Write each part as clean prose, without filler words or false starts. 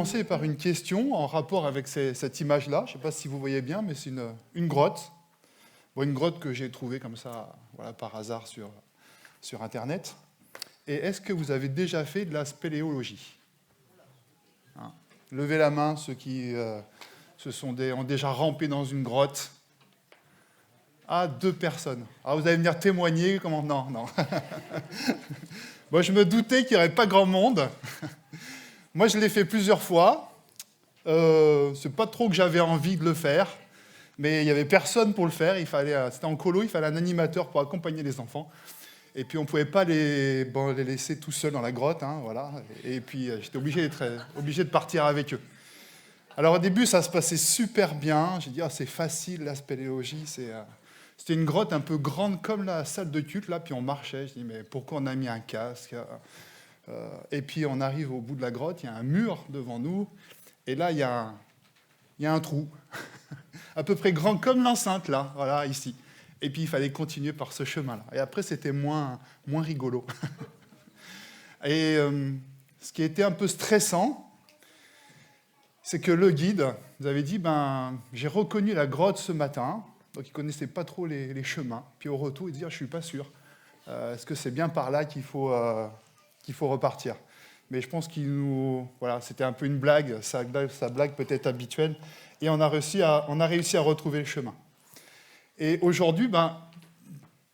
commencer par une question en rapport avec cette image-là. Je ne sais pas si vous voyez bien, mais c'est une grotte. Bon, une grotte que j'ai trouvée comme ça, voilà, par hasard sur Internet. Et est-ce que vous avez déjà fait de la spéléologie ? Hein ? Levez la main, ceux qui ont déjà rampé dans une grotte. Ah, 2 personnes. Ah, vous allez venir témoigner comment... Non. Bon, je me doutais qu'il n'y aurait pas grand monde. Moi, je l'ai fait plusieurs fois. C'est pas trop que j'avais envie de le faire, mais il n'y avait personne pour le faire. C'était en colo, il fallait un animateur pour accompagner les enfants. Et puis, on ne pouvait pas les laisser tout seuls dans la grotte. Hein, voilà. Et puis, j'étais obligé de partir avec eux. Alors, au début, ça se passait super bien. J'ai dit, c'est facile, la spéléologie. C'était une grotte un peu grande comme la salle de culte. Là, puis on marchait. Je dis, mais pourquoi on a mis un casque ? Et puis, on arrive au bout de la grotte. Il y a un mur devant nous. Et là, il y a un trou, à peu près grand comme l'enceinte, là, voilà, ici. Et puis, il fallait continuer par ce chemin-là. Et après, c'était moins rigolo. Et ce qui était un peu stressant, c'est que le guide nous avait dit, j'ai reconnu la grotte ce matin, donc il ne connaissait pas trop les chemins. Puis au retour, il dit, je ne suis pas sûr. Est-ce que c'est bien par là qu'il faut repartir ? Mais je pense voilà, c'était un peu une blague, sa blague peut-être habituelle, et on a réussi à retrouver le chemin. Et aujourd'hui,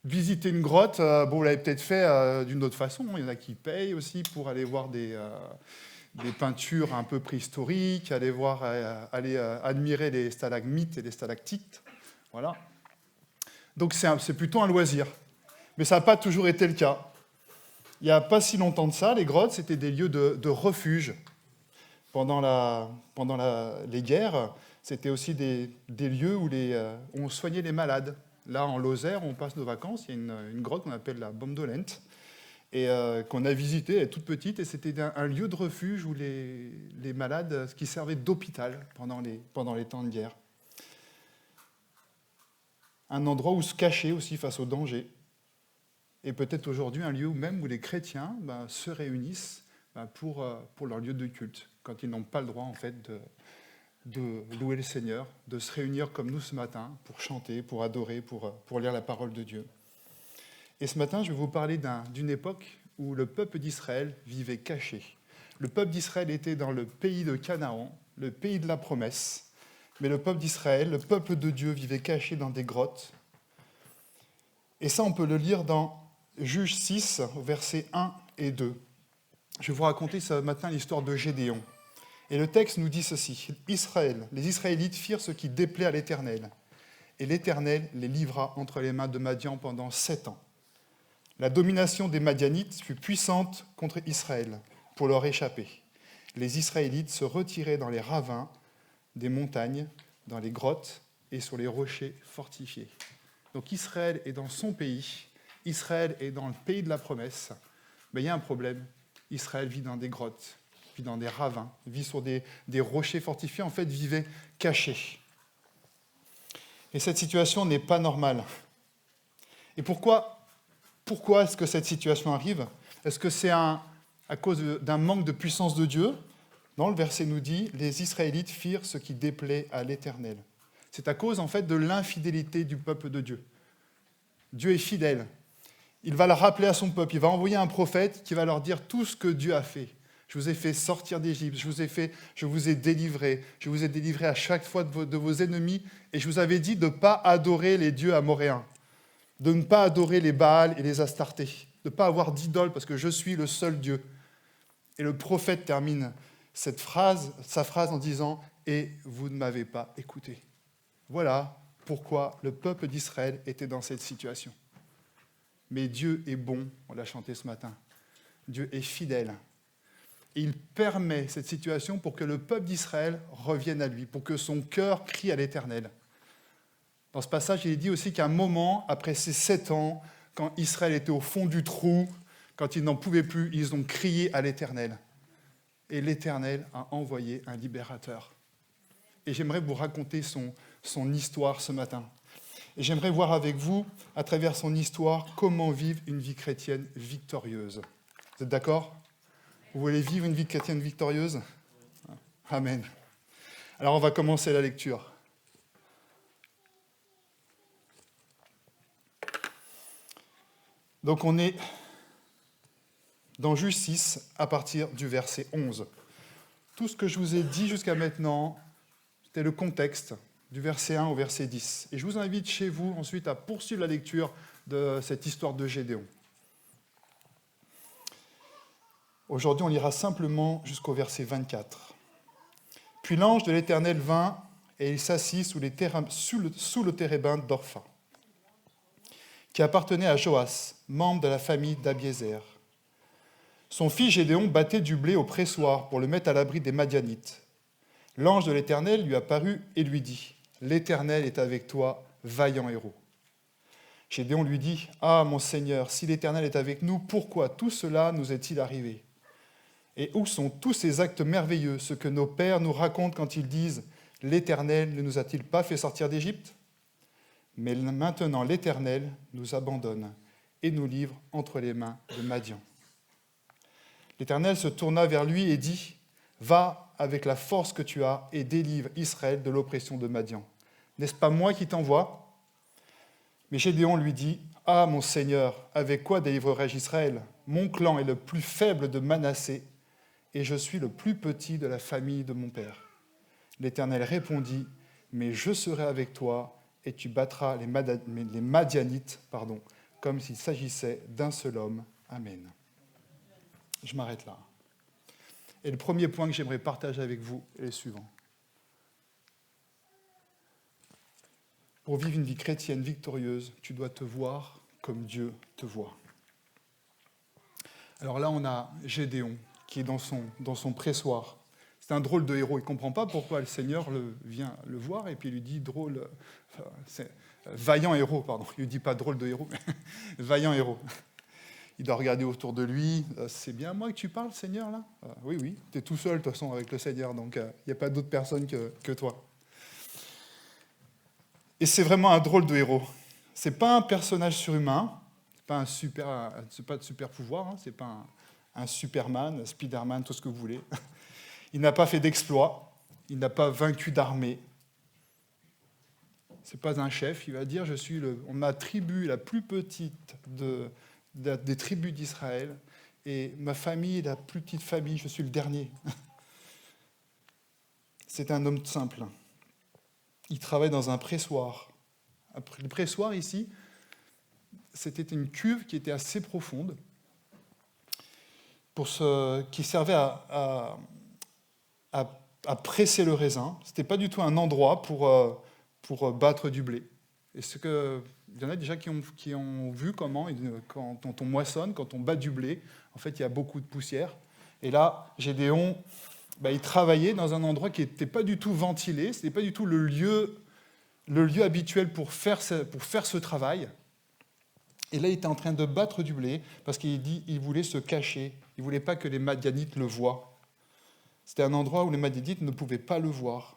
visiter une grotte, vous l'avez peut-être fait d'une autre façon. Il y en a qui payent aussi pour aller voir des peintures un peu préhistoriques, aller admirer les stalagmites et les stalactites. Voilà. Donc c'est plutôt un loisir. Mais ça n'a pas toujours été le cas. Il n'y a pas si longtemps de ça, les grottes, c'était des lieux de refuge. Pendant les guerres, c'était aussi des lieux où on soignait les malades. Là, en Lozère, on passe nos vacances, il y a une grotte qu'on appelle la Bomdolente, et qu'on a visitée, elle est toute petite, et c'était un lieu de refuge où les malades, qui servaient d'hôpital pendant les temps de guerre. Un endroit où se cacher aussi face aux dangers. Et peut-être aujourd'hui un lieu même où les chrétiens se réunissent pour leur lieu de culte, quand ils n'ont pas le droit en fait de louer le Seigneur, de se réunir comme nous ce matin pour chanter, pour adorer, pour lire la parole de Dieu. Et ce matin, je vais vous parler d'une époque où le peuple d'Israël vivait caché. Le peuple d'Israël était dans le pays de Canaan, le pays de la promesse, mais le peuple d'Israël, le peuple de Dieu, vivait caché dans des grottes. Et ça, on peut le lire dans Juges 6, versets 1 et 2. Je vais vous raconter ce matin l'histoire de Gédéon. Et le texte nous dit ceci. Les Israélites firent ce qui déplaît à l'Éternel. Et l'Éternel les livra entre les mains de Madian pendant 7 ans. La domination des Madianites fut puissante contre Israël pour leur échapper. Les Israélites se retiraient dans les ravins des montagnes, dans les grottes et sur les rochers fortifiés. Donc Israël est dans son pays. Israël est dans le pays de la promesse, mais il y a un problème. Israël vit dans des grottes, vit dans des ravins, vit sur des rochers fortifiés, en fait, vivait caché. Et cette situation n'est pas normale. Et pourquoi est-ce que cette situation arrive ? Est-ce que c'est à cause d'un manque de puissance de Dieu ? Non, le verset nous dit « Les Israélites firent ce qui déplaît à l'Éternel ». C'est à cause, en fait, de l'infidélité du peuple de Dieu. Dieu est fidèle. Il va le rappeler à son peuple. Il va envoyer un prophète qui va leur dire tout ce que Dieu a fait. Je vous ai fait sortir d'Égypte, je vous ai délivré. Je vous ai délivré à chaque fois de vos ennemis. Et je vous avais dit de ne pas adorer les dieux amoréens, de ne pas adorer les Baals et les Astartés, de ne pas avoir d'idole parce que je suis le seul Dieu. Et le prophète termine sa phrase en disant « Et vous ne m'avez pas écouté ». Voilà pourquoi le peuple d'Israël était dans cette situation. Mais Dieu est bon, on l'a chanté ce matin. Dieu est fidèle. Et il permet cette situation pour que le peuple d'Israël revienne à lui, pour que son cœur crie à l'Éternel. Dans ce passage, il est dit aussi qu'à un moment, après ces 7 ans, quand Israël était au fond du trou, quand ils n'en pouvaient plus, ils ont crié à l'Éternel. Et l'Éternel a envoyé un libérateur. Et j'aimerais vous raconter son histoire ce matin. Et j'aimerais voir avec vous, à travers son histoire, comment vivre une vie chrétienne victorieuse. Vous êtes d'accord ? Vous voulez vivre une vie chrétienne victorieuse ? Amen. Alors on va commencer la lecture. Donc on est dans Juge 6 à partir du verset 11. Tout ce que je vous ai dit jusqu'à maintenant, c'était le contexte du verset 1 au verset 10. Et je vous invite chez vous ensuite à poursuivre la lecture de cette histoire de Gédéon. Aujourd'hui, on lira simplement jusqu'au verset 24. Puis l'ange de l'Éternel vint et il s'assit sous le térébinthe d'Orpha, qui appartenait à Joas, membre de la famille d'Abiézer. Son fils Gédéon battait du blé au pressoir pour le mettre à l'abri des Madianites. L'ange de l'Éternel lui apparut et lui dit : « L'Éternel est avec toi, vaillant héros. » Gédéon lui dit : « Ah, mon Seigneur, si l'Éternel est avec nous, pourquoi tout cela nous est-il arrivé ? Et où sont tous ces actes merveilleux, ce que nos pères nous racontent quand ils disent : L'Éternel ne nous a-t-il pas fait sortir d'Égypte ? Mais maintenant l'Éternel nous abandonne et nous livre entre les mains de Madian. L'Éternel se tourna vers lui et dit : Va avec la force que tu as et délivre Israël de l'oppression de Madian. N'est-ce pas moi qui t'envoie ? Mais Gédéon lui dit : Ah, mon Seigneur, avec quoi délivrerai-je Israël ? Mon clan est le plus faible de Manassé et je suis le plus petit de la famille de mon père. L'Éternel répondit : Mais je serai avec toi et tu battras les Madianites, comme s'il s'agissait d'un seul homme. Amen. Je m'arrête là. Et le premier point que j'aimerais partager avec vous est le suivant. Pour vivre une vie chrétienne victorieuse, tu dois te voir comme Dieu te voit. Alors là, on a Gédéon qui est dans son pressoir. C'est un drôle de héros. Il ne comprend pas pourquoi le Seigneur vient le voir et puis il lui dit vaillant héros, pardon. Il ne lui dit pas drôle de héros, mais vaillant héros. Il doit regarder autour de lui. C'est bien à moi que tu parles, Seigneur, là ? Oui, tu es tout seul, de toute façon, avec le Seigneur, donc il n'y a pas d'autre personne que toi. Et c'est vraiment un drôle de héros. Ce n'est pas un personnage surhumain, ce n'est pas de super pouvoir, hein, ce n'est pas un Superman, Spider-Man, tout ce que vous voulez. Il n'a pas fait d'exploit, il n'a pas vaincu d'armée. Ce n'est pas un chef, il va dire ma tribu la plus petite des tribus d'Israël, et ma famille est la plus petite famille, je suis le dernier. C'est un homme simple. Il travaille dans un pressoir. Le pressoir, ici, c'était une cuve qui était assez profonde, qui servait à presser le raisin. Ce n'était pas du tout un endroit pour battre du blé. Et il y en a déjà qui ont vu comment, quand on moissonne, quand on bat du blé, en fait, il y a beaucoup de poussière. Et là, Gédéon, il travaillait dans un endroit qui n'était pas du tout ventilé, ce n'était pas du tout le lieu habituel pour faire ce travail. Et là, il était en train de battre du blé parce qu'il voulait se cacher. Il ne voulait pas que les Madianites le voient. C'était un endroit où les Madianites ne pouvaient pas le voir.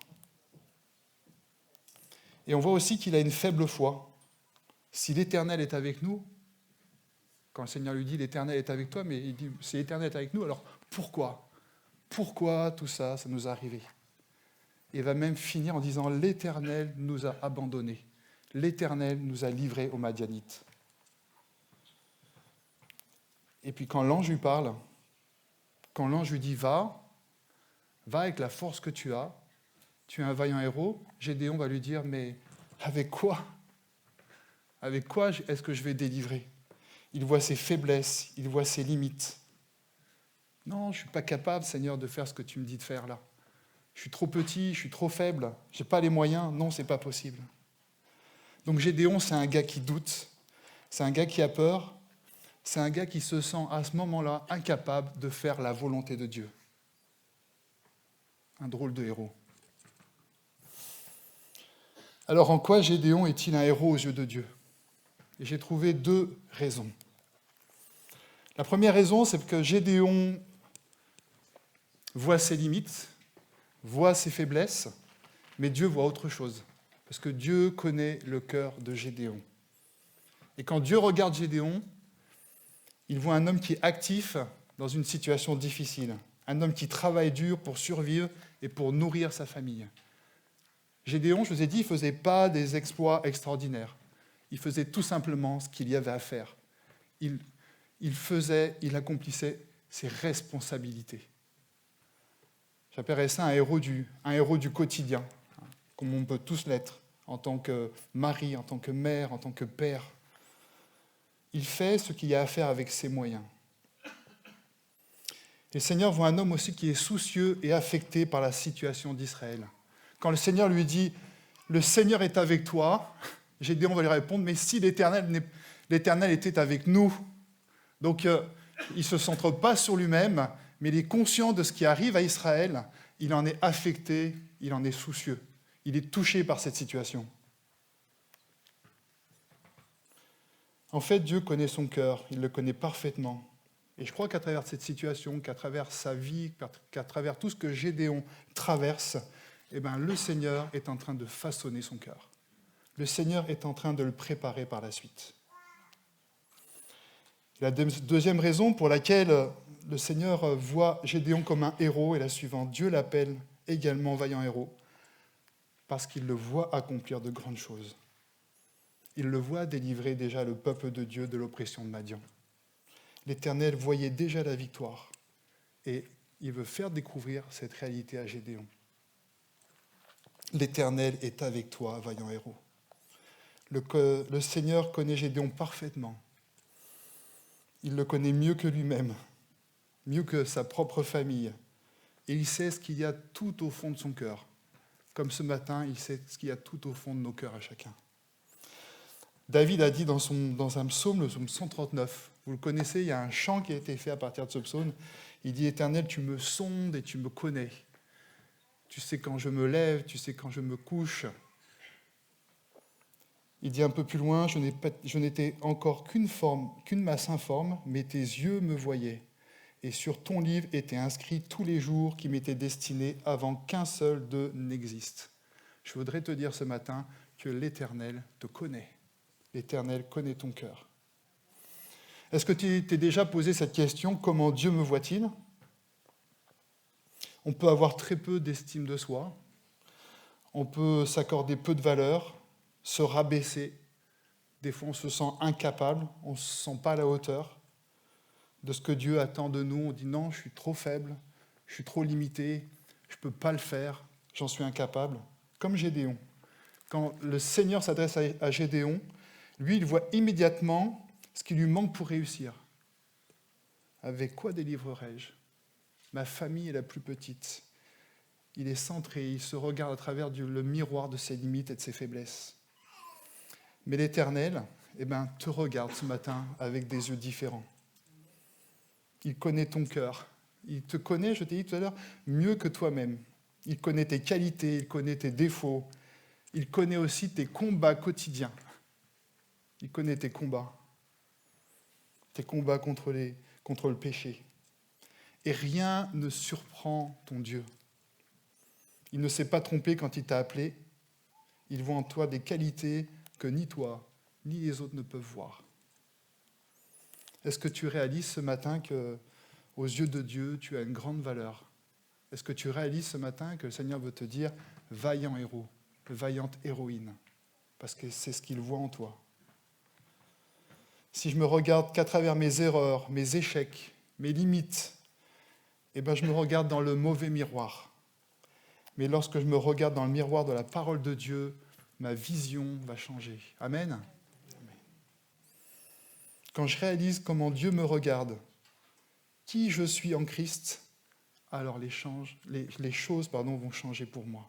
Et on voit aussi qu'il a une faible foi. Si l'Éternel est avec nous, quand le Seigneur lui dit « l'Éternel est avec toi », mais il dit « si l'Éternel est avec nous, alors pourquoi ? Pourquoi tout ça nous est arrivé ?» Et il va même finir en disant « l'Éternel nous a abandonnés, l'Éternel nous a livrés aux Madianites ». Et puis quand l'ange lui parle, quand l'ange lui dit « va avec la force que tu as es un vaillant héros », Gédéon va lui dire « mais avec quoi ? Avec quoi est-ce que je vais délivrer ?» Il voit ses faiblesses, il voit ses limites. « Non, je ne suis pas capable, Seigneur, de faire ce que tu me dis de faire là. Je suis trop petit, je suis trop faible, je n'ai pas les moyens. Non, ce n'est pas possible. » Donc Gédéon, c'est un gars qui doute, c'est un gars qui a peur, c'est un gars qui se sent à ce moment-là incapable de faire la volonté de Dieu. Un drôle de héros. Alors en quoi Gédéon est-il un héros aux yeux de Dieu ? Et j'ai trouvé 2 raisons. La première raison, c'est que Gédéon voit ses limites, voit ses faiblesses, mais Dieu voit autre chose. Parce que Dieu connaît le cœur de Gédéon. Et quand Dieu regarde Gédéon, il voit un homme qui est actif dans une situation difficile, un homme qui travaille dur pour survivre et pour nourrir sa famille. Gédéon, je vous ai dit, il ne faisait pas des exploits extraordinaires. Il faisait tout simplement ce qu'il y avait à faire. Il accomplissait ses responsabilités. J'appellerais ça un héros du quotidien, comme on peut tous l'être, en tant que mari, en tant que mère, en tant que père. Il fait ce qu'il y a à faire avec ses moyens. Et le Seigneur voit un homme aussi qui est soucieux et affecté par la situation d'Israël. Quand le Seigneur lui dit « Le Seigneur est avec toi », Gédéon va lui répondre « Mais si l'Éternel était avec nous ». Donc, il ne se centre pas sur lui-même, mais il est conscient de ce qui arrive à Israël. Il en est affecté, il en est soucieux. Il est touché par cette situation. En fait, Dieu connaît son cœur, il le connaît parfaitement. Et je crois qu'à travers cette situation, qu'à travers sa vie, qu'à travers tout ce que Gédéon traverse, le Seigneur est en train de façonner son cœur. Le Seigneur est en train de le préparer par la suite. La deuxième raison pour laquelle le Seigneur voit Gédéon comme un héros est la suivante. Dieu l'appelle également vaillant héros parce qu'il le voit accomplir de grandes choses. Il le voit délivrer déjà le peuple de Dieu de l'oppression de Madian. L'Éternel voyait déjà la victoire et il veut faire découvrir cette réalité à Gédéon. L'Éternel est avec toi, vaillant héros. Le Seigneur connaît Gédéon parfaitement. Il le connaît mieux que lui-même, mieux que sa propre famille. Et il sait ce qu'il y a tout au fond de son cœur. Comme ce matin, il sait ce qu'il y a tout au fond de nos cœurs à chacun. David a dit dans un psaume, le psaume 139, vous le connaissez, il y a un chant qui a été fait à partir de ce psaume. Il dit « Éternel, tu me sondes et tu me connais. Tu sais quand je me lève, tu sais quand je me couche. » Il dit un peu plus loin, je n'étais encore qu'une masse informe, mais tes yeux me voyaient. Et sur ton livre étaient inscrits tous les jours qui m'étaient destinés avant qu'un seul d'eux n'existe. Je voudrais te dire ce matin que l'Éternel te connaît. L'Éternel connaît ton cœur. Est-ce que tu t'es déjà posé cette question, comment Dieu me voit-il ? On peut avoir très peu d'estime de soi, on peut s'accorder peu de valeur, se rabaisser. Des fois, on se sent incapable, on ne se sent pas à la hauteur de ce que Dieu attend de nous. On dit non, je suis trop faible, je suis trop limité, je ne peux pas le faire, j'en suis incapable. Comme Gédéon. Quand le Seigneur s'adresse à Gédéon, lui, il voit immédiatement ce qui lui manque pour réussir. Avec quoi délivrerai-je ? Ma famille est la plus petite. Il est centré, il se regarde à travers le miroir de ses limites et de ses faiblesses. Mais l'Éternel, te regarde ce matin avec des yeux différents. Il connaît ton cœur. Il te connaît, je t'ai dit tout à l'heure, mieux que toi-même. Il connaît tes qualités, il connaît tes défauts. Il connaît aussi tes combats quotidiens. Il connaît tes combats contre le péché. Et rien ne surprend ton Dieu. Il ne s'est pas trompé quand il t'a appelé. Il voit en toi des qualités que ni toi, ni les autres ne peuvent voir. Est-ce que tu réalises ce matin qu'aux yeux de Dieu, tu as une grande valeur ? Est-ce que tu réalises ce matin que le Seigneur veut te dire « vaillant héros, vaillante héroïne » parce que c'est ce qu'il voit en toi. Si je me regarde qu'à travers mes erreurs, mes échecs, mes limites, je me regarde dans le mauvais miroir. Mais lorsque je me regarde dans le miroir de la parole de Dieu, ma vision va changer. Amen. Amen. Quand je réalise comment Dieu me regarde, qui je suis en Christ, alors les choses vont changer pour moi.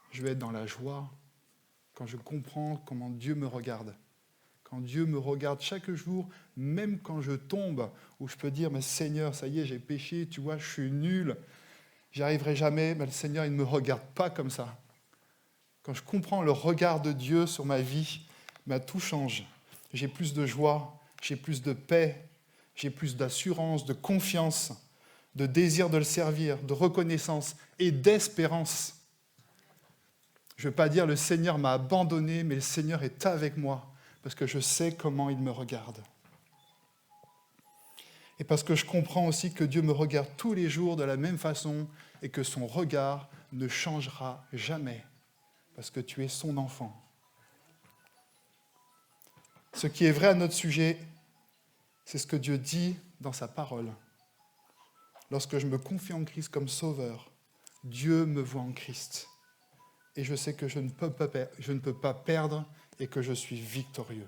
Je vais être dans la joie quand je comprends comment Dieu me regarde. Quand Dieu me regarde chaque jour, même quand je tombe, où je peux dire, mais Seigneur, ça y est, j'ai péché, tu vois, je suis nul, j'y arriverai jamais, mais le Seigneur, il ne me regarde pas comme ça. Quand je comprends le regard de Dieu sur ma vie, tout change. J'ai plus de joie, j'ai plus de paix, j'ai plus d'assurance, de confiance, de désir de le servir, de reconnaissance et d'espérance. Je ne veux pas dire le Seigneur m'a abandonné, mais le Seigneur est avec moi, parce que je sais comment il me regarde. Et parce que je comprends aussi que Dieu me regarde tous les jours de la même façon et que son regard ne changera jamais, parce que tu es son enfant. Ce qui est vrai à notre sujet, c'est ce que Dieu dit dans sa parole. Lorsque je me confie en Christ comme sauveur, Dieu me voit en Christ. Et je sais que je ne peux pas perdre et que je suis victorieux.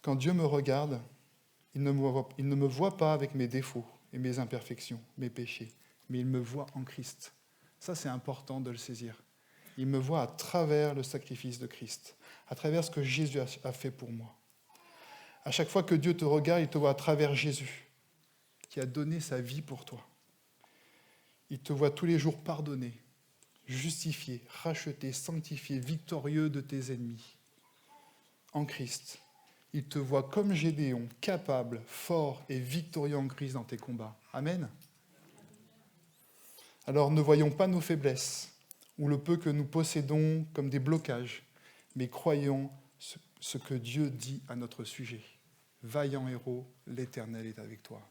Quand Dieu me regarde, il ne me voit pas avec mes défauts et mes imperfections, mes péchés, mais il me voit en Christ. Ça, c'est important de le saisir. Il me voit à travers le sacrifice de Christ, à travers ce que Jésus a fait pour moi. À chaque fois que Dieu te regarde, il te voit à travers Jésus, qui a donné sa vie pour toi. Il te voit tous les jours pardonné, justifié, racheté, sanctifié, victorieux de tes ennemis. En Christ, il te voit comme Gédéon, capable, fort et victorieux en Christ dans tes combats. Amen. Alors ne voyons pas nos faiblesses ou le peu que nous possédons comme des blocages, mais croyons ce que Dieu dit à notre sujet. Vaillant héros, l'Éternel est avec toi.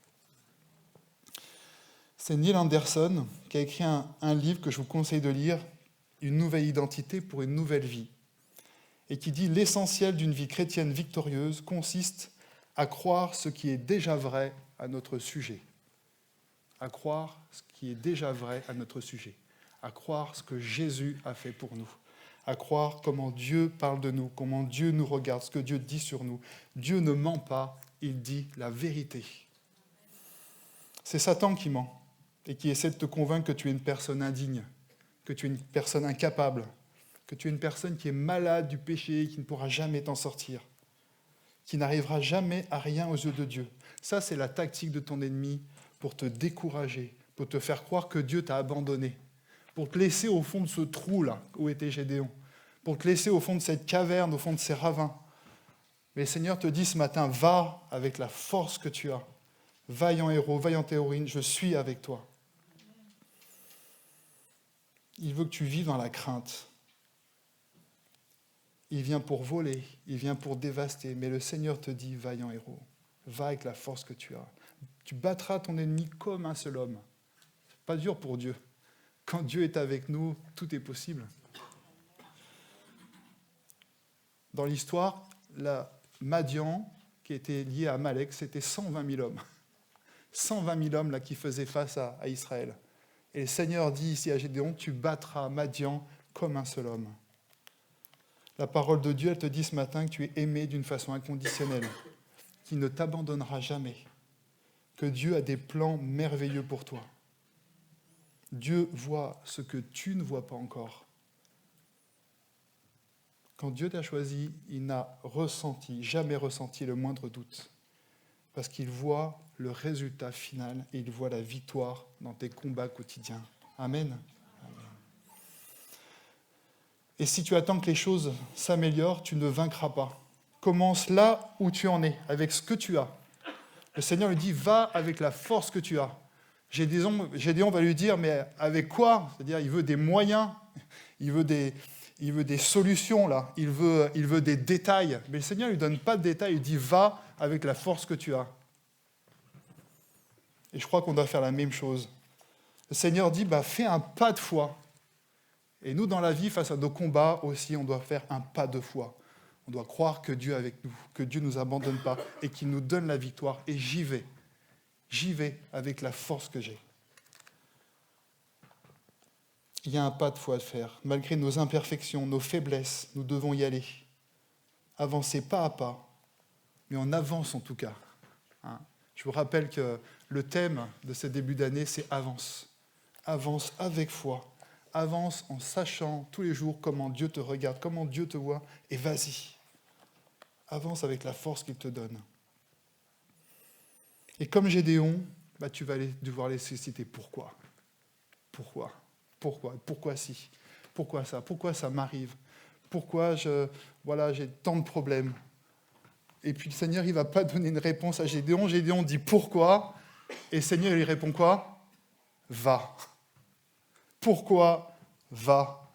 C'est Neil Anderson qui a écrit un livre que je vous conseille de lire, Une nouvelle identité pour une nouvelle vie, et qui dit « L'essentiel d'une vie chrétienne victorieuse consiste à croire ce qui est déjà vrai à notre sujet. » À croire ce qui est déjà vrai à notre sujet. À croire ce que Jésus a fait pour nous. À croire comment Dieu parle de nous, comment Dieu nous regarde, ce que Dieu dit sur nous. Dieu ne ment pas, il dit la vérité. C'est Satan qui ment et qui essaie de te convaincre que tu es une personne indigne, que tu es une personne incapable, que tu es une personne qui est malade du péché et qui ne pourra jamais t'en sortir, qui n'arrivera jamais à rien aux yeux de Dieu. Ça, c'est la tactique de ton ennemi pour te décourager, pour te faire croire que Dieu t'a abandonné, pour te laisser au fond de ce trou-là où était Gédéon, pour te laisser au fond de cette caverne, au fond de ces ravins. Mais le Seigneur te dit ce matin, va avec la force que tu as. Vaillant héros, vaillante héroïne, je suis avec toi. Il veut que tu vives dans la crainte. Il vient pour voler, il vient pour dévaster, mais le Seigneur te dit, vaillant héros, va avec la force que tu as. Tu battras ton ennemi comme un seul homme. C'est pas dur pour Dieu. Quand Dieu est avec nous, tout est possible. Dans l'histoire, la Madian, qui était liée à Amalek, c'était 120 000 hommes. 120 000 hommes là, qui faisaient face à Israël. Et le Seigneur dit ici à Gédéon, tu battras Madian comme un seul homme. La parole de Dieu, elle te dit ce matin que tu es aimé d'une façon inconditionnelle, qu'il ne t'abandonnera jamais, que Dieu a des plans merveilleux pour toi. Dieu voit ce que tu ne vois pas encore. Quand Dieu t'a choisi, il n'a jamais ressenti le moindre doute, parce qu'il voit le résultat final et il voit la victoire dans tes combats quotidiens. Amen. Et si tu attends que les choses s'améliorent, tu ne vaincras pas. Commence là où tu en es, avec ce que tu as. Le Seigneur lui dit, va avec la force que tu as. Gédéon va lui dire, mais avec quoi ? C'est-à-dire, il veut des moyens, il veut des solutions, là. Il veut des détails. Mais le Seigneur ne lui donne pas de détails, il dit, va avec la force que tu as. Et je crois qu'on doit faire la même chose. Le Seigneur dit, fais un pas de foi. Et nous, dans la vie, face à nos combats aussi, on doit faire un pas de foi. On doit croire que Dieu est avec nous, que Dieu ne nous abandonne pas et qu'il nous donne la victoire. Et j'y vais. J'y vais avec la force que j'ai. Il y a un pas de foi à faire. Malgré nos imperfections, nos faiblesses, nous devons y aller. Avancer pas à pas, mais on avance en tout cas. Je vous rappelle que le thème de ce début d'année, c'est avance. Avance avec foi. Avance en sachant tous les jours comment Dieu te regarde, comment Dieu te voit, et vas-y. Avance avec la force qu'il te donne. Et comme Gédéon, tu vas devoir les susciter. Pourquoi ? Pourquoi ? Pourquoi si ? Pourquoi ça ? Pourquoi ça m'arrive ? Pourquoi j'ai tant de problèmes ? Et puis le Seigneur, il ne va pas donner une réponse à Gédéon. Gédéon dit pourquoi ? Et le Seigneur, il lui répond quoi ? Va. Pourquoi ? Va.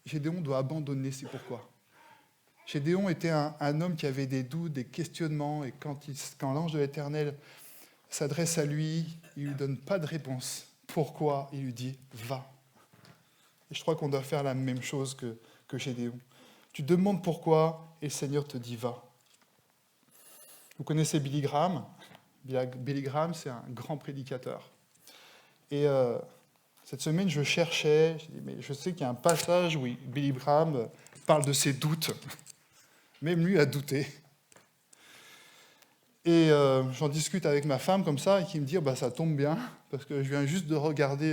Gédéon doit abandonner ses pourquoi. Gédéon était un homme qui avait des doutes, des questionnements, et quand l'ange de l'Éternel s'adresse à lui, il ne lui donne pas de réponse. Pourquoi? Il lui dit « va ». Et je crois qu'on doit faire la même chose que Gédéon. Tu demandes pourquoi, et le Seigneur te dit « va ». Vous connaissez Billy Graham? Billy Graham, c'est un grand prédicateur. Et cette semaine, je cherchais, mais je sais qu'il y a un passage où Billy Graham parle de ses doutes. Même lui a douté. Et j'en discute avec ma femme comme ça, et qui me dit ça tombe bien, parce que je viens juste de regarder,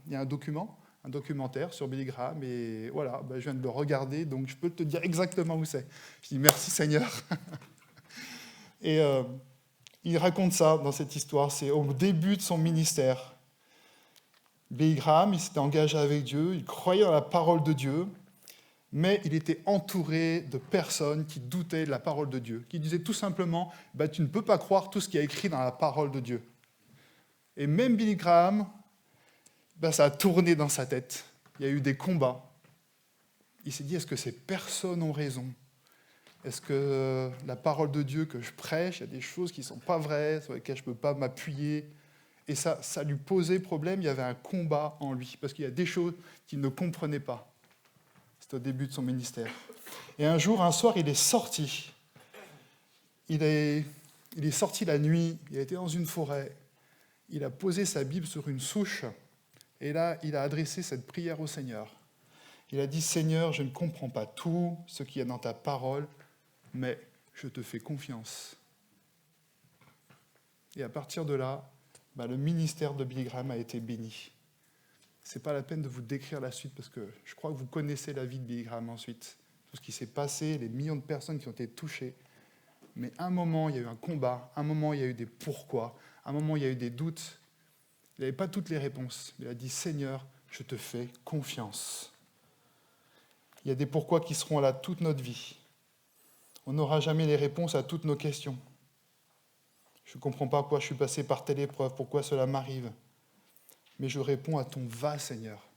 il y a un documentaire sur Billy Graham, et voilà, je viens de le regarder, donc je peux te dire exactement où c'est. Je dis merci Seigneur. Et il raconte ça dans cette histoire, c'est au début de son ministère. Billy Graham, il s'était engagé avec Dieu, il croyait dans la parole de Dieu, mais il était entouré de personnes qui doutaient de la parole de Dieu, qui disaient tout simplement tu ne peux pas croire tout ce qui est écrit dans la parole de Dieu. Et même Billy Graham, ça a tourné dans sa tête. Il y a eu des combats. Il s'est dit, est-ce que ces personnes ont raison? Est-ce que la parole de Dieu que je prêche, il y a des choses qui ne sont pas vraies, sur lesquelles je ne peux pas m'appuyer? Et ça lui posait problème, il y avait un combat en lui, parce qu'il y a des choses qu'il ne comprenait pas. C'était au début de son ministère. Et un soir, il est sorti. Il est sorti la nuit, il a été dans une forêt, il a posé sa Bible sur une souche, et là, il a adressé cette prière au Seigneur. Il a dit, Seigneur, je ne comprends pas tout ce qu'il y a dans ta parole, mais je te fais confiance. Et à partir de là, le ministère de Billy Graham a été béni. Ce n'est pas la peine de vous décrire la suite, parce que je crois que vous connaissez la vie de Billy Graham ensuite. Tout ce qui s'est passé, les millions de personnes qui ont été touchées. Mais à un moment, il y a eu un combat, à un moment, il y a eu des pourquoi, à un moment, il y a eu des doutes. Il n'avait pas toutes les réponses. Il a dit, Seigneur, je te fais confiance. Il y a des pourquoi qui seront là toute notre vie. On n'aura jamais les réponses à toutes nos questions. Je ne comprends pas pourquoi je suis passé par telle épreuve, pourquoi cela m'arrive. Mais je réponds à ton « va, Seigneur ».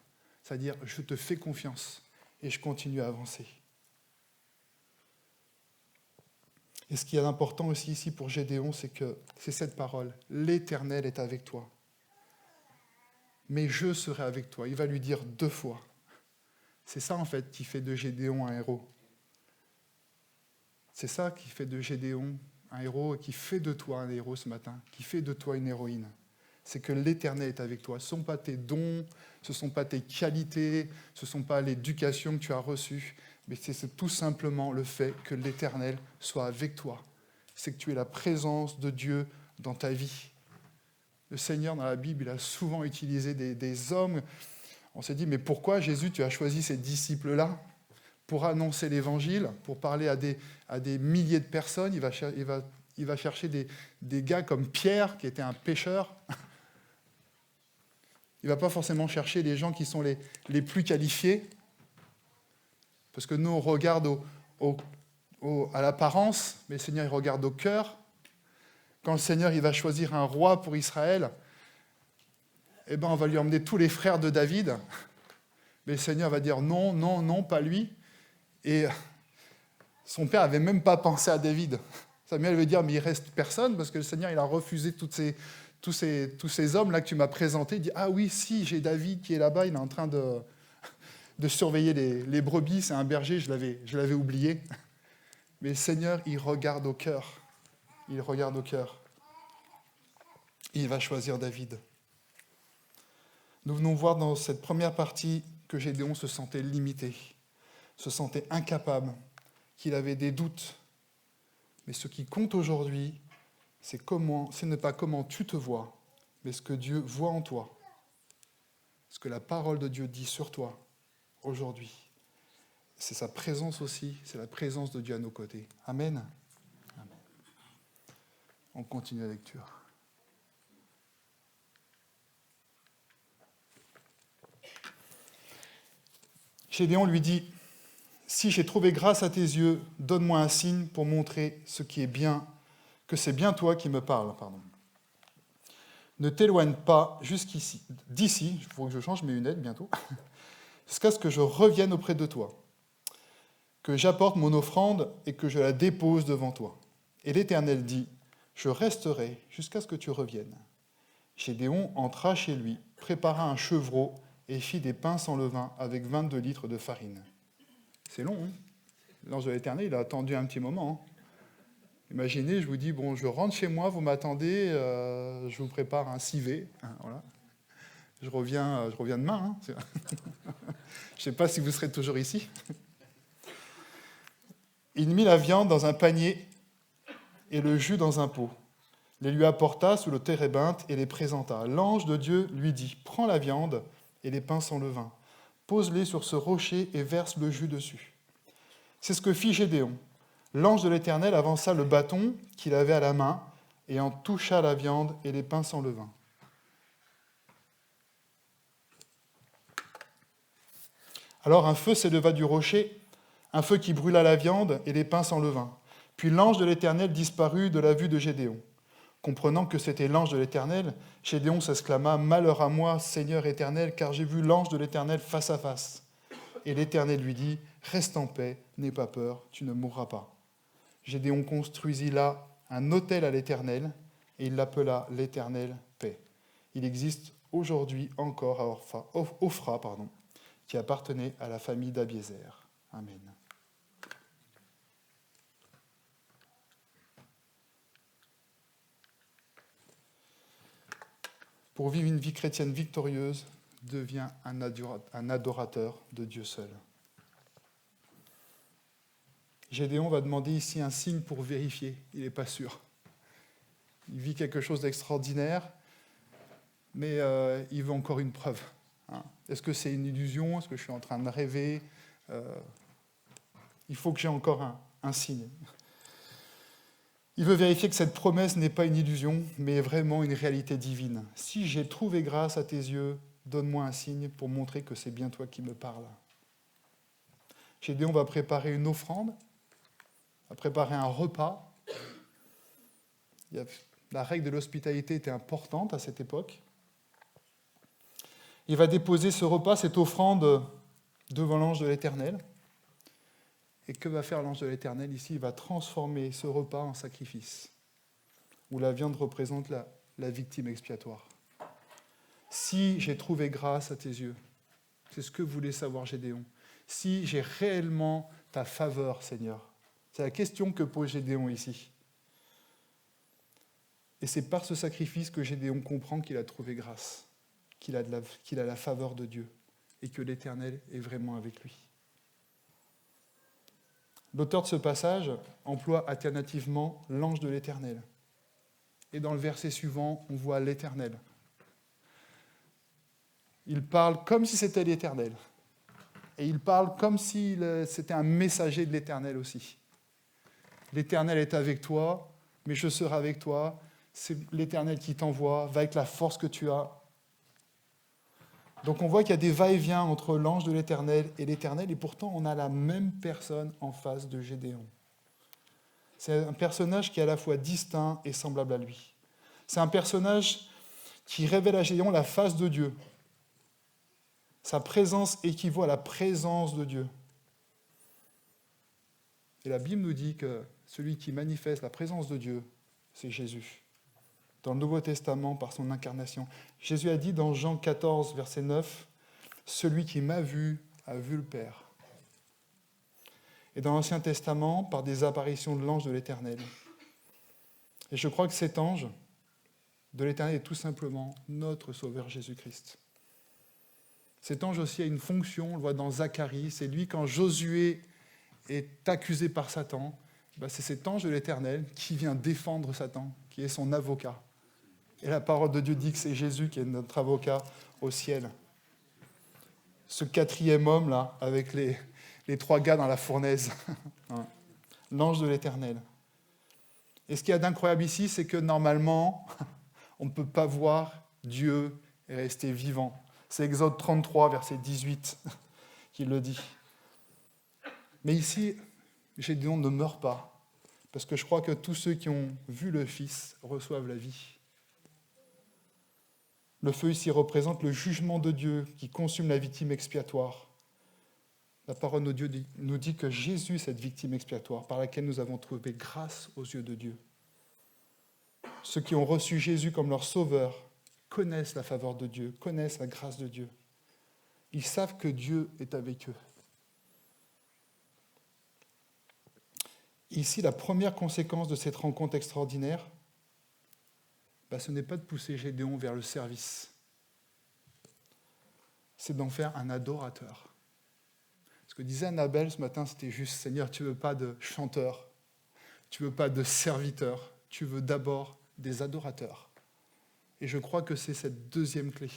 C'est-à-dire, je te fais confiance et je continue à avancer. Et ce qui est important aussi ici pour Gédéon, c'est que c'est cette parole. L'Éternel est avec toi. Mais je serai avec toi. Il va lui dire 2 fois. C'est ça, en fait, qui fait de Gédéon un héros. C'est ça qui fait de Gédéon un héros et qui fait de toi un héros ce matin, qui fait de toi une héroïne. C'est que l'Éternel est avec toi. Ce ne sont pas tes dons, ce ne sont pas tes qualités, ce ne sont pas l'éducation que tu as reçue, mais c'est tout simplement le fait que l'Éternel soit avec toi. C'est que tu aies la présence de Dieu dans ta vie. Le Seigneur, dans la Bible, il a souvent utilisé des hommes. On s'est dit, mais pourquoi, Jésus, tu as choisi ces disciples-là pour annoncer l'Évangile, pour parler à des milliers de personnes? Il va chercher des gars comme Pierre, qui était un pêcheur. Il ne va pas forcément chercher les gens qui sont les plus qualifiés, parce que nous, on regarde à l'apparence, mais le Seigneur, il regarde au cœur. Quand le Seigneur il va choisir un roi pour Israël, on va lui emmener tous les frères de David, mais le Seigneur va dire non, non, non, pas lui. Et son père n'avait même pas pensé à David. Samuel veut dire, mais il ne reste personne, parce que le Seigneur il a refusé tous ces hommes-là que tu m'as présentés. Il dit, ah oui, si, j'ai David qui est là-bas, il est en train de surveiller les brebis, c'est un berger, je l'avais oublié. Mais le Seigneur, il regarde au cœur. Il regarde au cœur. Il va choisir David. Nous venons voir dans cette première partie que Gédéon se sentait limité, se sentait incapable, qu'il avait des doutes. Mais ce qui compte aujourd'hui, ce n'est pas comment tu te vois, mais ce que Dieu voit en toi. Ce que la parole de Dieu dit sur toi aujourd'hui. C'est sa présence aussi, c'est la présence de Dieu à nos côtés. Amen. Amen. On continue la lecture. Gédéon lui dit, « Si j'ai trouvé grâce à tes yeux, donne-moi un signe pour montrer ce qui est bien, que c'est bien toi qui me parles. » Ne t'éloigne pas d'ici, il faut que je change mes lunettes bientôt. jusqu'à ce que je revienne auprès de toi, que j'apporte mon offrande et que je la dépose devant toi. Et l'Éternel dit, je resterai jusqu'à ce que tu reviennes. Gédéon entra chez lui, prépara un chevreau et fit des pains sans levain avec 22 litres de farine. C'est long, hein? L'ange de l'Éternel, il a attendu un petit moment. Hein? Imaginez, je vous dis, bon, je rentre chez moi, vous m'attendez, je vous prépare un civet. Hein, voilà. Je reviens demain. Hein? Je ne sais pas si vous serez toujours ici. Il mit la viande dans un panier et le jus dans un pot. Les lui apporta sous le térébinthe et les présenta. L'ange de Dieu lui dit, prends la viande et les pains sans levain, pose-les sur ce rocher et verse le jus dessus. C'est ce que fit Gédéon. L'ange de l'Éternel avança le bâton qu'il avait à la main et en toucha la viande et les pains sans levain. Alors un feu s'éleva du rocher, un feu qui brûla la viande et les pains sans levain. Puis l'ange de l'Éternel disparut de la vue de Gédéon. Comprenant que c'était l'ange de l'Éternel, Gédéon s'exclama « Malheur à moi, Seigneur éternel, car j'ai vu l'ange de l'Éternel face à face. » Et l'Éternel lui dit « Reste en paix, n'aie pas peur, tu ne mourras pas. » Gédéon construisit là un autel à l'Éternel, et il l'appela l'Éternel paix. Il existe aujourd'hui encore à Ophra, qui appartenait à la famille d'Abiézer. Amen. Pour vivre une vie chrétienne victorieuse, devient un adorateur de Dieu seul. Gédéon va demander ici un signe pour vérifier, il n'est pas sûr. Il vit quelque chose d'extraordinaire, mais il veut encore une preuve. Hein. Est-ce que c'est une illusion? Est-ce que je suis en train de rêver? Il faut que j'ai encore un signe. Il veut vérifier que cette promesse n'est pas une illusion, mais vraiment une réalité divine. Si j'ai trouvé grâce à tes yeux, donne-moi un signe pour montrer que c'est bien toi qui me parles. Gédéon va préparer une offrande, va préparer un repas. La règle de l'hospitalité était importante à cette époque. Il va déposer ce repas, cette offrande, devant l'ange de l'Éternel. Et que va faire l'ange de l'Éternel ici? Il va transformer ce repas en sacrifice, où la viande représente la victime expiatoire. Si j'ai trouvé grâce à tes yeux, c'est ce que voulait savoir Gédéon. Si j'ai réellement ta faveur, Seigneur. C'est la question que pose Gédéon ici. Et c'est par ce sacrifice que Gédéon comprend qu'il a trouvé grâce, qu'il a la faveur de Dieu, et que l'Éternel est vraiment avec lui. L'auteur de ce passage emploie alternativement l'ange de l'Éternel. Et dans le verset suivant, on voit l'Éternel. Il parle comme si c'était l'Éternel. Et il parle comme si c'était un messager de l'Éternel aussi. L'Éternel est avec toi, mais je serai avec toi. C'est l'Éternel qui t'envoie, va avec la force que tu as. Donc on voit qu'il y a des va-et-vient entre l'ange de l'Éternel et l'Éternel, et pourtant on a la même personne en face de Gédéon. C'est un personnage qui est à la fois distinct et semblable à lui. C'est un personnage qui révèle à Gédéon la face de Dieu. Sa présence équivaut à la présence de Dieu. Et la Bible nous dit que celui qui manifeste la présence de Dieu, c'est Jésus. Dans le Nouveau Testament, par son incarnation. Jésus a dit dans Jean 14, verset 9, « Celui qui m'a vu a vu le Père. » Et dans l'Ancien Testament, par des apparitions de l'ange de l'Éternel. Et je crois que cet ange de l'Éternel est tout simplement notre Sauveur Jésus-Christ. Cet ange aussi a une fonction, on le voit dans Zacharie, c'est lui quand Josué est accusé par Satan, c'est cet ange de l'Éternel qui vient défendre Satan, qui est son avocat. Et la parole de Dieu dit que c'est Jésus qui est notre avocat au ciel. Ce quatrième homme, là, avec les trois gars dans la fournaise. L'ange de l'Éternel. Et ce qu'il y a d'incroyable ici, c'est que normalement, on ne peut pas voir Dieu et rester vivant. C'est Exode 33, verset 18, qui le dit. Mais ici, Gédéon ne meurt pas, parce que je crois que tous ceux qui ont vu le Fils reçoivent la vie. Le feu ici représente le jugement de Dieu qui consume la victime expiatoire. La parole de Dieu nous dit que Jésus, cette victime expiatoire par laquelle nous avons trouvé grâce aux yeux de Dieu. Ceux qui ont reçu Jésus comme leur sauveur connaissent la faveur de Dieu, connaissent la grâce de Dieu. Ils savent que Dieu est avec eux. Ici, la première conséquence de cette rencontre extraordinaire, ce n'est pas de pousser Gédéon vers le service, c'est d'en faire un adorateur. Ce que disait Annabelle ce matin, c'était juste, Seigneur, tu ne veux pas de chanteurs, tu ne veux pas de serviteurs, tu veux d'abord des adorateurs. Et je crois que c'est cette deuxième clé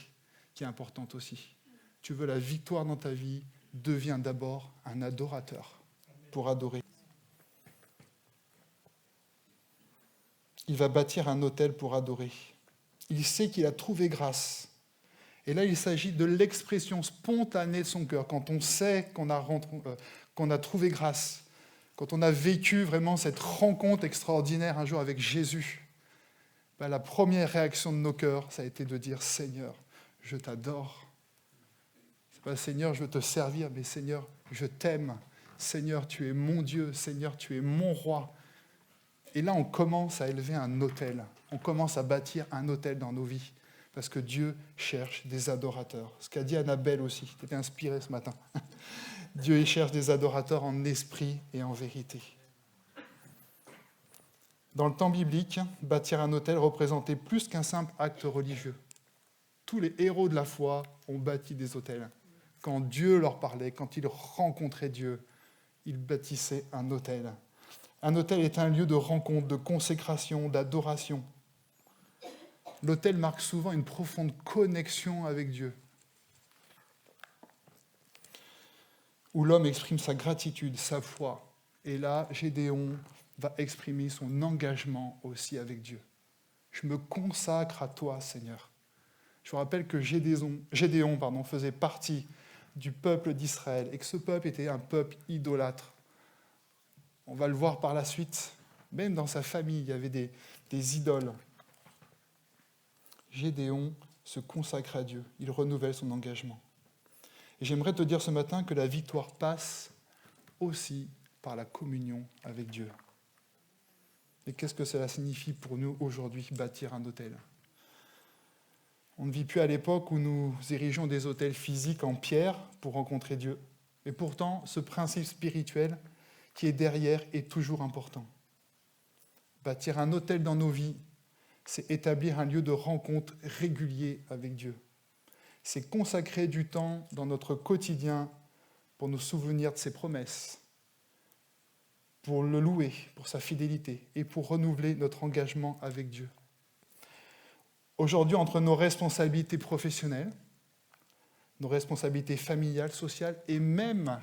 qui est importante aussi. Tu veux la victoire dans ta vie, deviens d'abord un adorateur pour adorer. Il va bâtir un autel pour adorer. Il sait qu'il a trouvé grâce. Et là, il s'agit de l'expression spontanée de son cœur. Quand on sait qu'on a trouvé grâce, quand on a vécu vraiment cette rencontre extraordinaire un jour avec Jésus, la première réaction de nos cœurs, ça a été de dire « Seigneur, je t'adore ». C'est pas « Seigneur, je veux te servir », mais « Seigneur, je t'aime ». « Seigneur, tu es mon Dieu ». « Seigneur, tu es mon roi ». Et là, on commence à élever un autel. On commence à bâtir un autel dans nos vies. Parce que Dieu cherche des adorateurs. Ce qu'a dit Annabelle aussi, tu étais inspirée ce matin. Dieu cherche des adorateurs en esprit et en vérité. Dans le temps biblique, bâtir un autel représentait plus qu'un simple acte religieux. Tous les héros de la foi ont bâti des autels. Quand Dieu leur parlait, quand ils rencontraient Dieu, ils bâtissaient un autel. Un autel est un lieu de rencontre, de consécration, d'adoration. L'autel marque souvent une profonde connexion avec Dieu, où l'homme exprime sa gratitude, sa foi. Et là, Gédéon va exprimer son engagement aussi avec Dieu. Je me consacre à toi, Seigneur. Je vous rappelle que Gédéon faisait partie du peuple d'Israël et que ce peuple était un peuple idolâtre. On va le voir par la suite. Même dans sa famille, il y avait des idoles. Gédéon se consacre à Dieu. Il renouvelle son engagement. Et j'aimerais te dire ce matin que la victoire passe aussi par la communion avec Dieu. Et qu'est-ce que cela signifie pour nous aujourd'hui, bâtir un autel ? On ne vit plus à l'époque où nous érigeons des autels physiques en pierre pour rencontrer Dieu. Et pourtant, ce principe spirituel qui est derrière est toujours important. Bâtir un autel dans nos vies, c'est établir un lieu de rencontre régulier avec Dieu. C'est consacrer du temps dans notre quotidien pour nous souvenir de ses promesses, pour le louer, pour sa fidélité et pour renouveler notre engagement avec Dieu. Aujourd'hui, entre nos responsabilités professionnelles, nos responsabilités familiales, sociales et même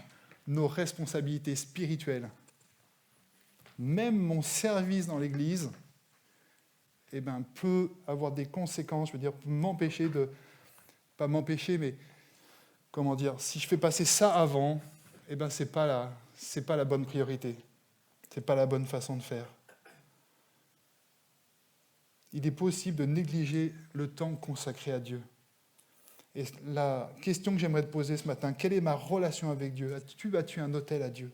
nos responsabilités spirituelles, même mon service dans l'Église, peut avoir des conséquences, m'empêcher de... Pas m'empêcher, mais si je fais passer ça avant, c'est pas la bonne priorité. C'est pas la bonne façon de faire. Il est possible de négliger le temps consacré à Dieu. Et la question que j'aimerais te poser ce matin, quelle est ma relation avec Dieu ? As-tu un autel à Dieu ?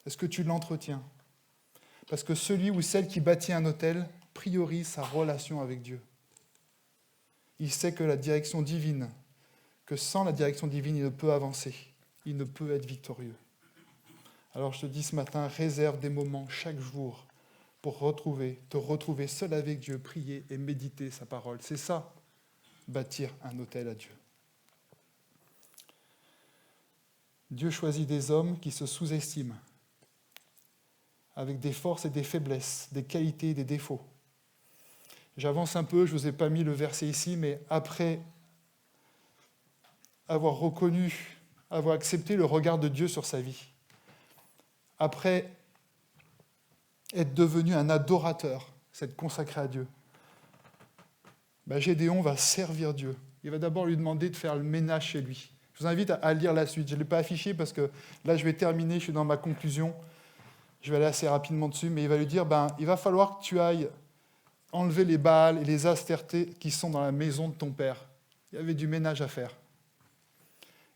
Est-ce que tu l'entretiens ? Parce que celui ou celle qui bâtit un autel priorise sa relation avec Dieu. Il sait que la direction divine, que sans la direction divine, il ne peut avancer, il ne peut être victorieux. Alors je te dis ce matin, réserve des moments chaque jour pour te retrouver seul avec Dieu, prier et méditer sa parole. C'est ça, bâtir un autel à Dieu. Dieu choisit des hommes qui se sous-estiment, avec des forces et des faiblesses, des qualités et des défauts. J'avance un peu, je ne vous ai pas mis le verset ici, mais après avoir reconnu, avoir accepté le regard de Dieu sur sa vie, après être devenu un adorateur, s'être consacré à Dieu, Gédéon va servir Dieu. Il va d'abord lui demander de faire le ménage chez lui. Je vous invite à lire la suite. Je ne l'ai pas affiché parce que là, je vais terminer, je suis dans ma conclusion. Je vais aller assez rapidement dessus, mais il va lui dire, il va falloir que tu ailles enlever les Baals et les Astartés qui sont dans la maison de ton père. Il y avait du ménage à faire.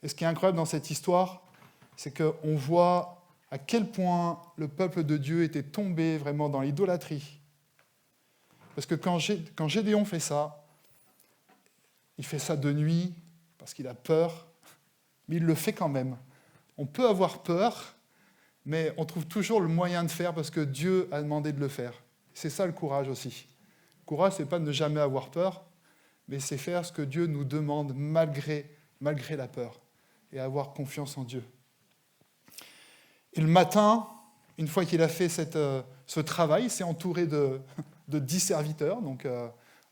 Et ce qui est incroyable dans cette histoire, c'est qu'on voit à quel point le peuple de Dieu était tombé vraiment dans l'idolâtrie. Parce que quand Gédéon fait ça, il fait ça de nuit, parce qu'il a peur, mais il le fait quand même. On peut avoir peur, mais on trouve toujours le moyen de faire parce que Dieu a demandé de le faire. C'est ça le courage aussi. Le courage, ce n'est pas de ne jamais avoir peur, mais c'est faire ce que Dieu nous demande malgré la peur et avoir confiance en Dieu. Et le matin, une fois qu'il a fait ce travail, il s'est entouré de 10 serviteurs, donc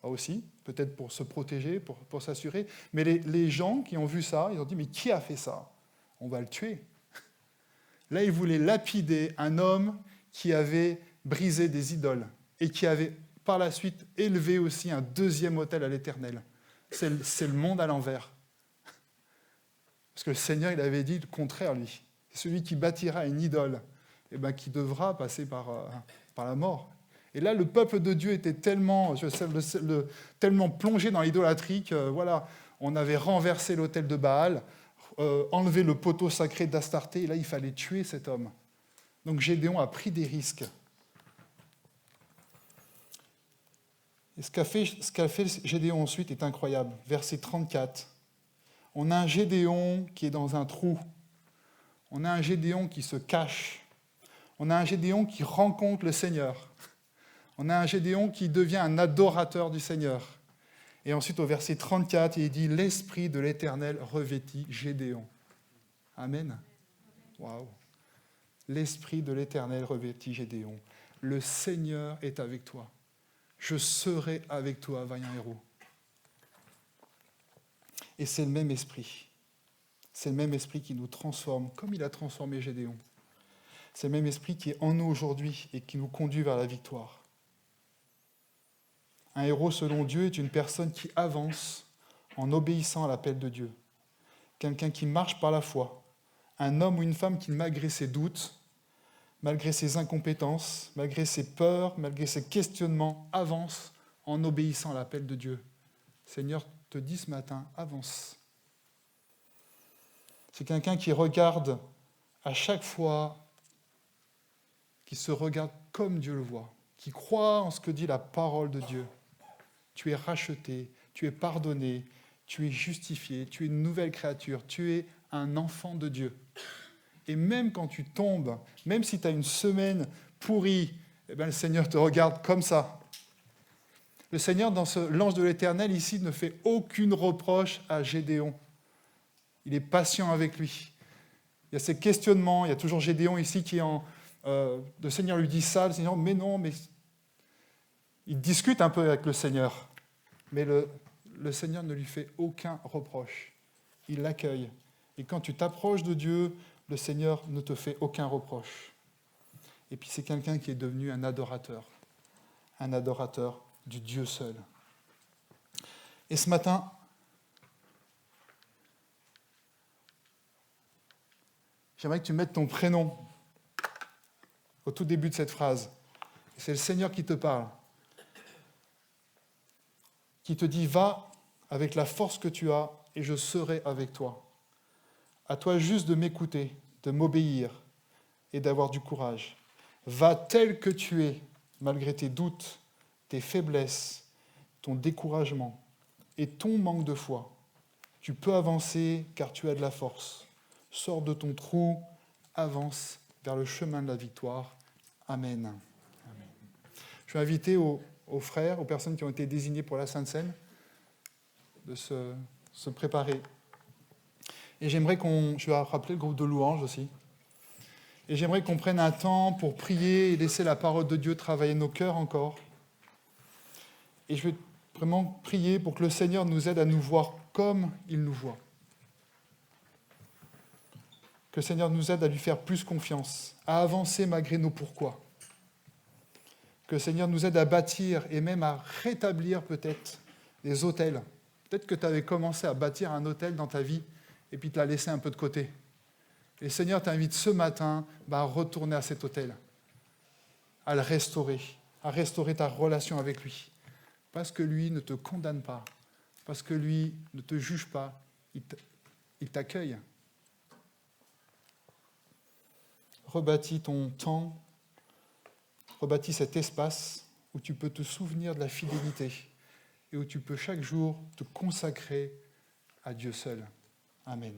aussi, peut-être pour se protéger, pour s'assurer. Mais les gens qui ont vu ça, ils ont dit, mais qui a fait ça? On va le tuer. Là, ils voulaient lapider un homme qui avait brisé des idoles et qui avait par la suite élevé aussi un deuxième autel à l'Éternel. C'est le monde à l'envers. Parce que le Seigneur, il avait dit le contraire, lui. Celui qui bâtira une idole, qui devra passer par la mort. Et là, le peuple de Dieu était tellement plongé dans l'idolâtrie que, voilà, on avait renversé l'autel de Baal, enlevé le poteau sacré d'Astarté, et là, il fallait tuer cet homme. Donc Gédéon a pris des risques. Et ce qu'a fait Gédéon ensuite est incroyable. Verset 34. On a un Gédéon qui est dans un trou. On a un Gédéon qui se cache. On a un Gédéon qui rencontre le Seigneur. On a un Gédéon qui devient un adorateur du Seigneur. Et ensuite, au verset 34, il dit « L'Esprit de l'Éternel revêtit Gédéon. » Amen. Waouh. L'Esprit de l'Éternel revêtit Gédéon. Le Seigneur est avec toi. Je serai avec toi, vaillant héros. Et c'est le même esprit. C'est le même esprit qui nous transforme, comme il a transformé Gédéon. C'est le même esprit qui est en nous aujourd'hui et qui nous conduit vers la victoire. Un héros selon Dieu est une personne qui avance en obéissant à l'appel de Dieu. Quelqu'un qui marche par la foi. Un homme ou une femme qui, malgré ses doutes, malgré ses incompétences, malgré ses peurs, malgré ses questionnements, avance en obéissant à l'appel de Dieu. Seigneur te dit ce matin, avance. C'est quelqu'un qui regarde à chaque fois, qui se regarde comme Dieu le voit, qui croit en ce que dit la parole de Dieu. Tu es racheté, tu es pardonné, tu es justifié, tu es une nouvelle créature, tu es un enfant de Dieu. Et même quand tu tombes, même si tu as une semaine pourrie, le Seigneur te regarde comme ça. Le Seigneur, dans l'ange de l'Éternel, ici, ne fait aucune reproche à Gédéon. Il est patient avec lui. Il y a ces questionnements, il y a toujours Gédéon ici qui le Seigneur lui dit ça, le Seigneur, mais non, mais... Il discute un peu avec le Seigneur, mais le Seigneur ne lui fait aucun reproche. Il l'accueille. Et quand tu t'approches de Dieu, le Seigneur ne te fait aucun reproche. Et puis c'est quelqu'un qui est devenu un adorateur du Dieu seul. Et ce matin, j'aimerais que tu mettes ton prénom au tout début de cette phrase. C'est le Seigneur qui te parle, qui te dit « Va avec la force que tu as et je serai avec toi. À toi juste de m'écouter, de m'obéir et d'avoir du courage. Va tel que tu es, malgré tes doutes, tes faiblesses, ton découragement et ton manque de foi. Tu peux avancer car tu as de la force. Sors de ton trou, avance vers le chemin de la victoire. Amen. Amen. Je vais inviter aux frères, aux personnes qui ont été désignées pour la Sainte Seine, de se préparer. Et je vais rappeler le groupe de louanges aussi. Et j'aimerais qu'on prenne un temps pour prier et laisser la parole de Dieu travailler nos cœurs encore. Et je vais vraiment prier pour que le Seigneur nous aide à nous voir comme il nous voit. Que le Seigneur nous aide à lui faire plus confiance, à avancer malgré nos pourquoi. Que le Seigneur nous aide à bâtir et même à rétablir peut-être des autels. Peut-être que tu avais commencé à bâtir un autel dans ta vie et puis tu l'as laissé un peu de côté. Et le Seigneur t'invite ce matin à retourner à cet autel, à le restaurer, à restaurer ta relation avec lui. Parce que lui ne te condamne pas, parce que lui ne te juge pas, il t'accueille. rebâtis ton temps, rebâtis cet espace où tu peux te souvenir de la fidélité et où tu peux chaque jour te consacrer à Dieu seul. Amen.